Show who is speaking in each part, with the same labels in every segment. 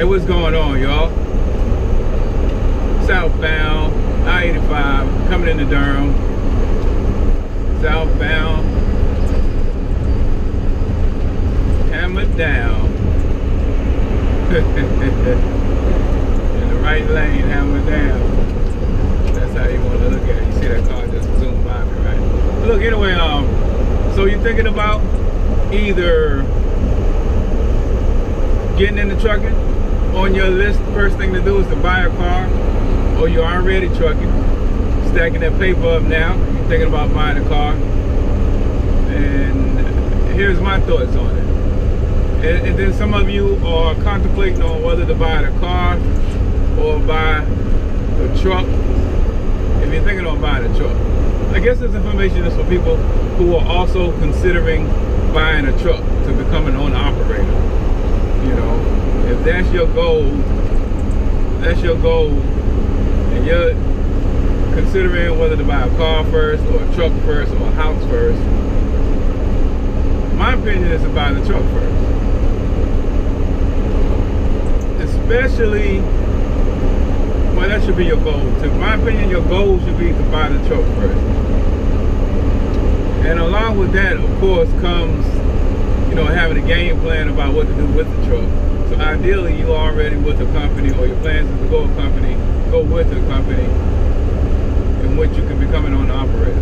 Speaker 1: Hey, what's going on, y'all? Southbound, I-85, coming into Durham. Southbound, hammer down. In the right lane, hammer down. That's how you want to look at it. You see that car just zoom by me, right? But look, anyway, so you're thinking about either getting into trucking. On your list, first thing to do is to buy a car, or you're already trucking, stacking that paper up now, you're thinking about buying a car. And here's my thoughts on it. And then some of you are contemplating on whether to buy the car or buy the truck. If you're thinking on buying a truck, I guess this information is for people who are also considering buying a truck to become an owner operator. You know, if that's your goal, and you're considering whether to buy a car first, or a truck first, or a house first, my opinion is to buy the truck first. Especially, well, that should be your goal. In my opinion, your goal should be to buy the truck first. And along with that, of course, comes, you know, having a game plan about what to do with the truck. So ideally, you are already with a company, or your plans is to go with a company in which you can become an owner operator.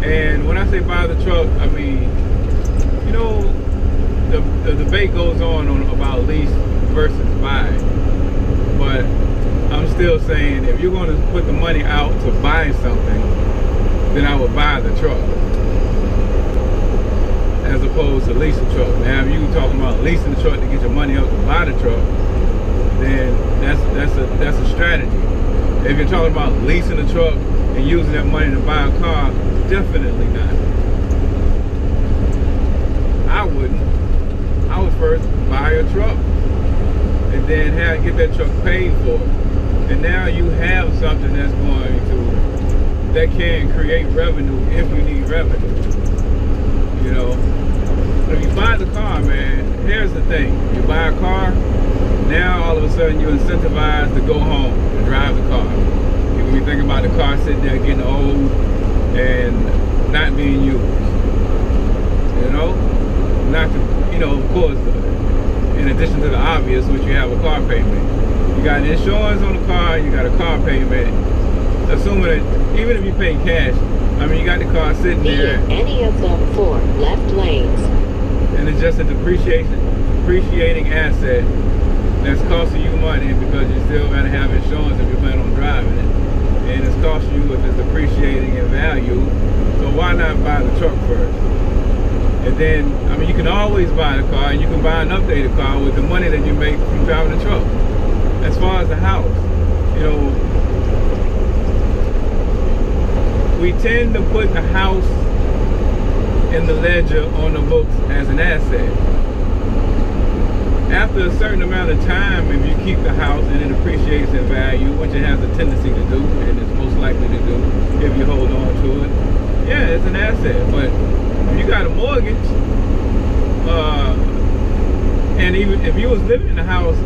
Speaker 1: And when I say buy the truck, I mean, you know, the debate goes on about lease versus buy. But I'm still saying, if you're going to put the money out to buy something, then I would buy the truck, as opposed to leasing the truck. Now, if you're talking about leasing the truck to get your money up to buy the truck, then that's a strategy. If you're talking about leasing the truck and using that money to buy a car, definitely not. I wouldn't. I would first buy a truck and then get that truck paid for. And now you have something that can create revenue if you need revenue. You know, but if you buy the car, man, here's the thing. You buy a car, now all of a sudden you're incentivized to go home and drive the car. You can be thinking about the car sitting there getting old and not being used. You know? Not to, you know, of course, in addition to the obvious, which you have a car payment. You got insurance on the car, you got a car payment. Assuming that even if you pay cash, I mean, you got the car sitting there.
Speaker 2: Any of them 4 left lanes.
Speaker 1: And it's just a depreciating asset that's costing you money, because you still got to have insurance if you plan on driving it. And it's costing you if it's depreciating in value. So why not buy the truck first? And then, I mean, you can always buy the car, and you can buy an updated car with the money that you make from driving the truck. As far as the house, you know, we tend to put the house in the ledger on the books as an asset. After a certain amount of time, if you keep the house and it appreciates in value, which it has a tendency to do, and it's most likely to do if you hold on to it, yeah, it's an asset. But if you got a mortgage, and even if you was living in the house,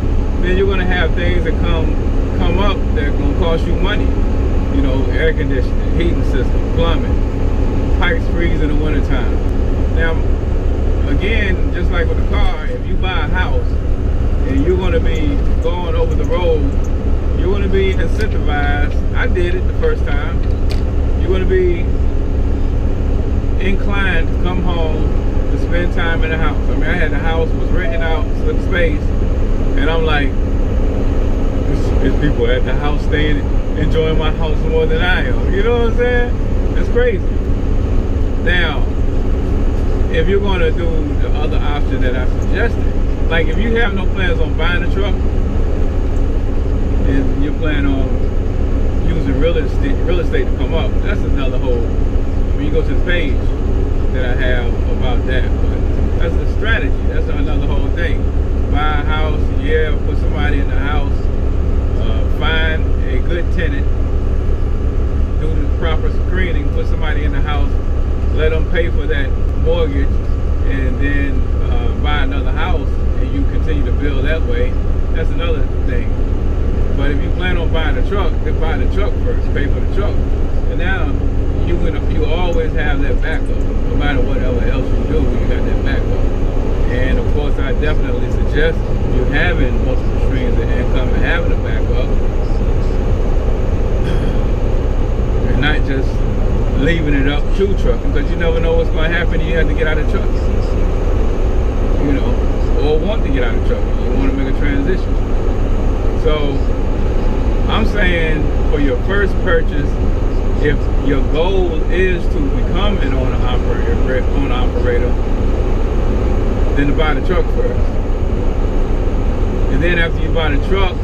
Speaker 1: then you're going to have things that come up that are going to cost you money. You know, air conditioning, heating system, plumbing, pipes freeze in the wintertime. Now, again, just like with a car, if you buy a house and you're going to be going over the road, you're going to be incentivized. I did it the first time. You're going to be inclined to come home to spend time in the house. I mean, I had the house, was renting out some space, and I'm like, there's people at the house staying, enjoying my house more than I am. You know what I'm saying? That's crazy. Now, if you're going to do the other option that I suggested, like if you have no plans on buying a truck, and you plan on using real estate to come up, that's another whole. When you go to the page that I have about that, but that's a strategy. That's another whole thing. Buy a house, yeah, put somebody in the house, find a good tenant, do the proper screening, put somebody in the house, let them pay for that mortgage, and then buy another house and you continue to build that way, that's another thing. But if you plan on buying a truck, then buy the truck first, pay for the truck. And now you always have that backup, no matter whatever else you do, you got that backup. And of course, I definitely suggest you having multiple streams of income and having a backup, and not just leaving it up to trucking, because you never know what's going to happen. You have to get out of trucking, you know, or want to get out of trucking. You want to make a transition. So I'm saying for your first purchase, if your goal is to become an owner-operator, then to buy the truck first. And then after you buy the truck,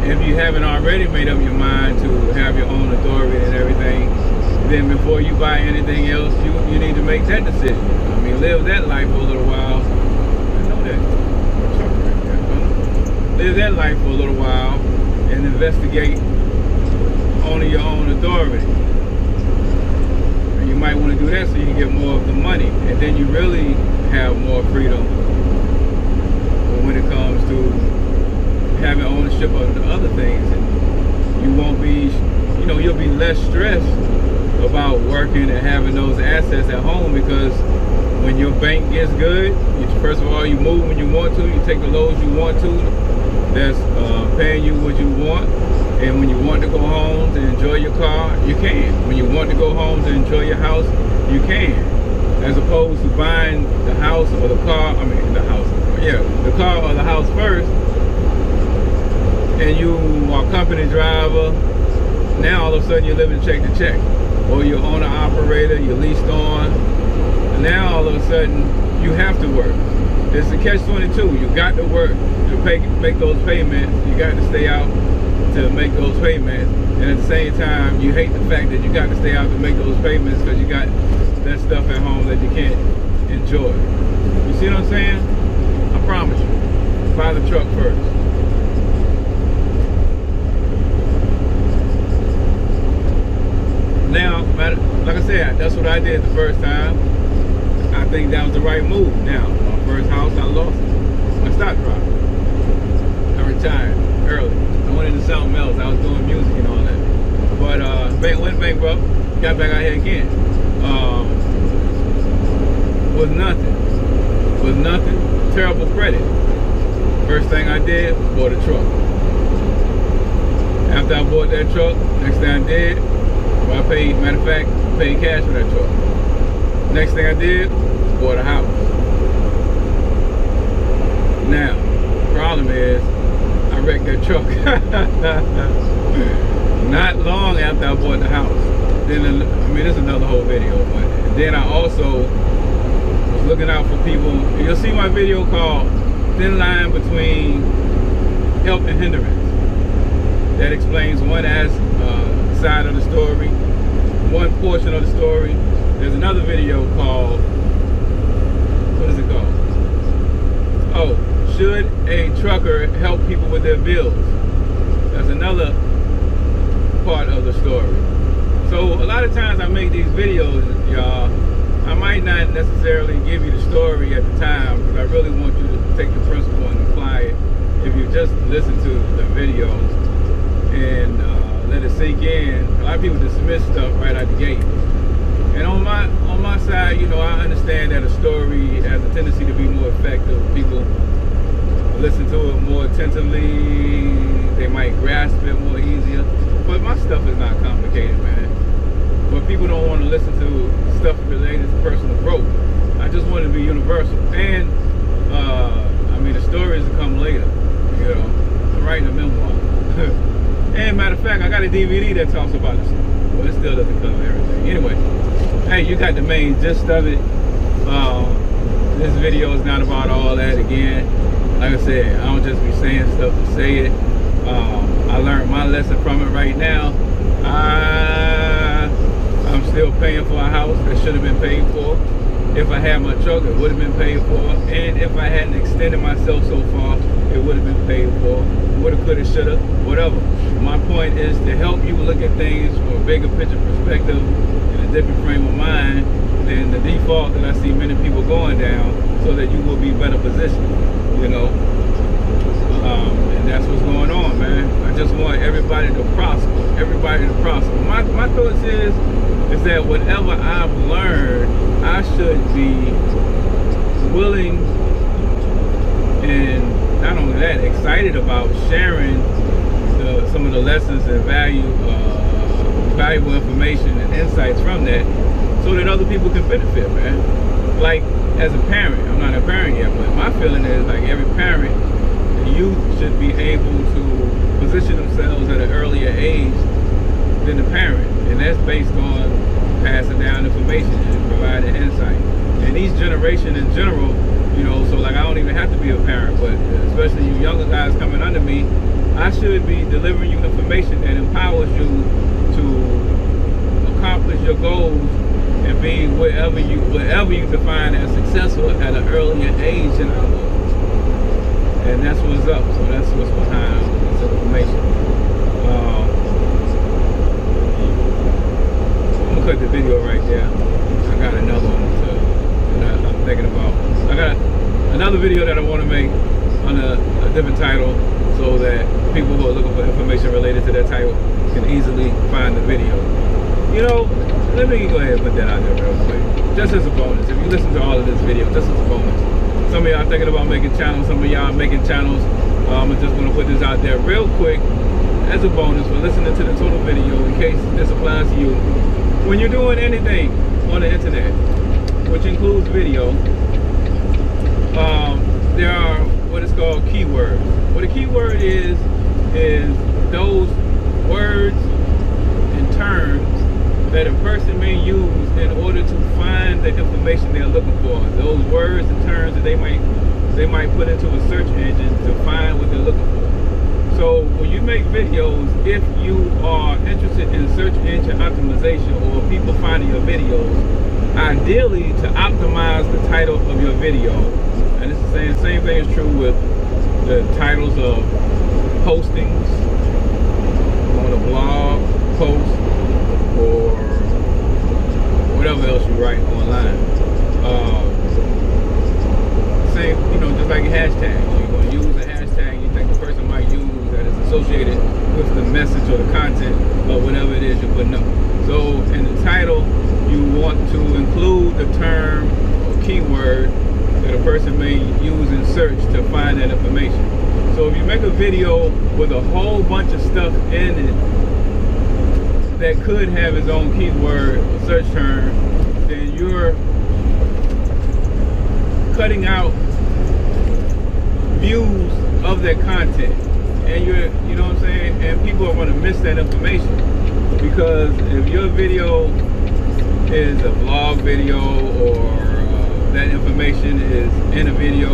Speaker 1: if you haven't already made up your mind to have your own authority and everything, then before you buy anything else, you need to make that decision. I mean, live that life for a little while. I know that. Truck right there. Live that life for a little while and investigate owning your own authority. And you might want to do that so you can get more of the money, and then you really have more freedom when it comes to having ownership of the other things. And you won't be, you know, you'll be less stressed about working and having those assets at home, because when your bank gets good, first of all, you move when you want to, you take the loads you want to, that's paying you what you want. And when you want to go home to enjoy your car, you can. When you want to go home to enjoy your house, you can. As opposed to buying the house or the car, the car or the house first, and you are a company driver. Now all of a sudden you're living check to check, or you're owner operator, you're leased on, and now all of a sudden you have to work. It's a catch-22. You got to work to make those payments. You got to stay out to make those payments, and at the same time you hate the fact that you got to stay out to make those payments because you got that stuff at home that you can't enjoy. You see what I'm saying? I promise you, buy the truck first. Now, like I said, that's what I did the first time. I think that was the right move. Now, my first house, I lost it. I stopped driving. I retired early. I went into something else. I was doing music and all that. But went bankrupt, got back out here again. Was nothing. Terrible credit. First thing I did, bought a truck. After I bought that truck, next thing I did, well, I paid, matter of fact, paid cash for that truck. Next thing I did, bought a house. Now, problem is, I wrecked that truck. Not long after I bought the house. Then, I mean, this is another whole video, but then I also was looking out for people. You'll see my video called Thin Line Between Help and Hindrance. That explains one side of the story, one portion of the story. There's another video called, what is it called? Oh, should a trucker help people with their bills? That's another part of the story. So a lot of times I make these videos, y'all, I might not necessarily give you the story at the time, because I really want you to take the principle and apply it. If you just listen to the video and let it sink in, a lot of people dismiss stuff right out the gate. And on my side, you know, I understand that a story has a tendency to be more effective. People listen to it more attentively, they might grasp it more easier. But my stuff is not complicated, man. But people don't want to listen to stuff related to personal growth. I just want it to be universal. And I mean, the stories will come later. You know, I'm writing a memoir. And matter of fact, I got a DVD that talks about this. Well, it still doesn't cover everything. Anyway, hey, you got the main gist of it. This video is not about all that. Again, like I said, I don't just be saying stuff to say it. I learned my lesson from it right now. I'm still paying for a house that should have been paid for. If I had my truck, it would have been paid for. And if I hadn't extended myself so far, it would have been paid for. Woulda, coulda, shoulda, whatever. My point is to help you look at things from a bigger picture perspective, in a different frame of mind, than the default that I see many people going down, so that you will be better positioned, you know. And that's what's going on, man. I just want everybody to prosper. Everybody to prosper. My thoughts is that whatever I've learned, I should be willing and not only that, excited about sharing some of the lessons and valuable information and insights from that, so that other people can benefit, man. Like, as a parent, I'm not a parent yet, but my feeling is like every parent, the youth should be able to position themselves at an earlier age than the parent, and that's based on passing down information and providing insight. And each generation in general, you know, so like I don't even have to be a parent, but especially you younger guys coming under me, I should be delivering you information that empowers you to accomplish your goals and be whatever you define as successful at an earlier age than I was. And that's what's up. So that's what's behind this information. I'm gonna cut the video right there. I got another one that I'm thinking about. I got another video that I want to make on a different title, so that people who are looking for information related to that title can easily find the video. You know, let me go ahead and put that out there real quick, just as a bonus. If you listen to all of this video, just as a bonus. Some of y'all thinking about making channels, some of y'all making channels. I'm just gonna put this out there real quick as a bonus for listening to the total video, in case this applies to you. When you're doing anything on the internet, which includes video, there are what is called keywords. What a keyword is those words and terms that a person may use in order to find the information they're looking for. Those words and terms that they might put into a search engine to find what they're looking for. So when you make videos, if you are interested in search engine optimization or people finding your videos, ideally to optimize the title of your video. And it's the same thing is true with the titles of postings on a blog post or whatever else you write online. Same, you know, just like hashtags. You're going to use a hashtag you think the person might use that is associated with the message or the content of whatever it is you're putting up. So in the title, you want to include the term or keyword that a person may use in search to find that information. So if you make a video with a whole bunch of stuff in it that could have its own keyword or search term, then you're cutting out views of that content, and you know what I'm saying, and people are going to miss that information. Because if your video is a vlog video, or that information is in a video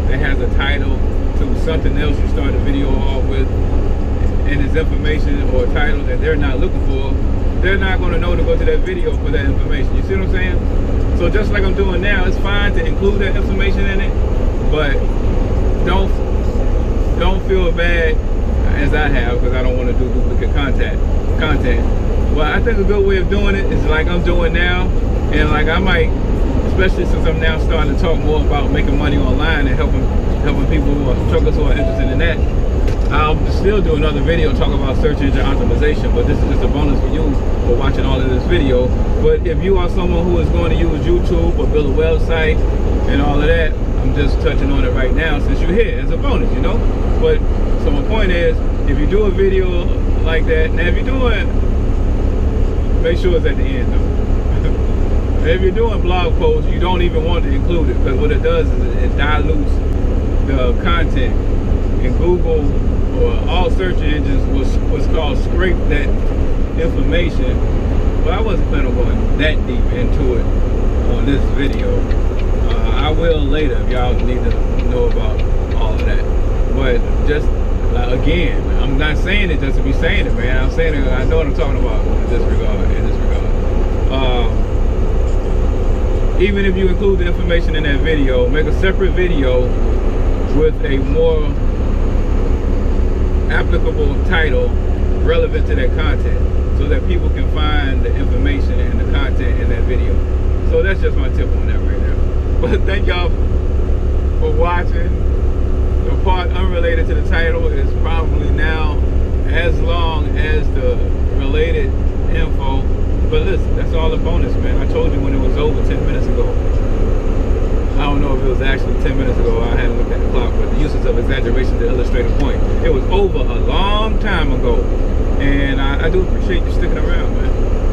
Speaker 1: that has a title to something else you start the video off with, and it's information or a title that they're not looking for, they're not going to know to go to that video for that information. You see what I'm saying? So just like I'm doing now, it's fine to include that information in it, but don't feel bad as I have, because I don't want to do duplicate content. Well, I think a good way of doing it is like I'm doing now, and like I might, especially since I'm now starting to talk more about making money online and helping people who are truckers who are interested in that. I'll still do another video talking about search engine optimization, but this is just a bonus for you for watching all of this video. But if you are someone who is going to use YouTube or build a website and all of that, I'm just touching on it right now since you're here as a bonus, you know. But so my point is, if you do a video like that, now if you're doing, make sure it's at the end though. If you're doing blog posts, you don't even want to include it, because what it does is it dilutes the content. And Google or all search engines was called scrape that information. But I wasn't planning on going that deep into it on this video. I will later if y'all need to know about all of that. But just again, I'm not saying it just to be saying it, man. I'm saying it, I know what I'm talking about in this regard. Even if you include the information in that video, make a separate video with a more applicable title relevant to that content, so that people can find the information and the content in that video. So that's just my tip on that right now. But thank y'all for watching. The part unrelated to the title is probably now as long as the related info. But listen, that's all a bonus, man. I told you when it was over 10 minutes ago. I don't know if it was actually 10 minutes ago. I hadn't looked at the clock, but the uses of exaggeration to illustrate a point. It was over a long time ago. And I do appreciate you sticking around, man.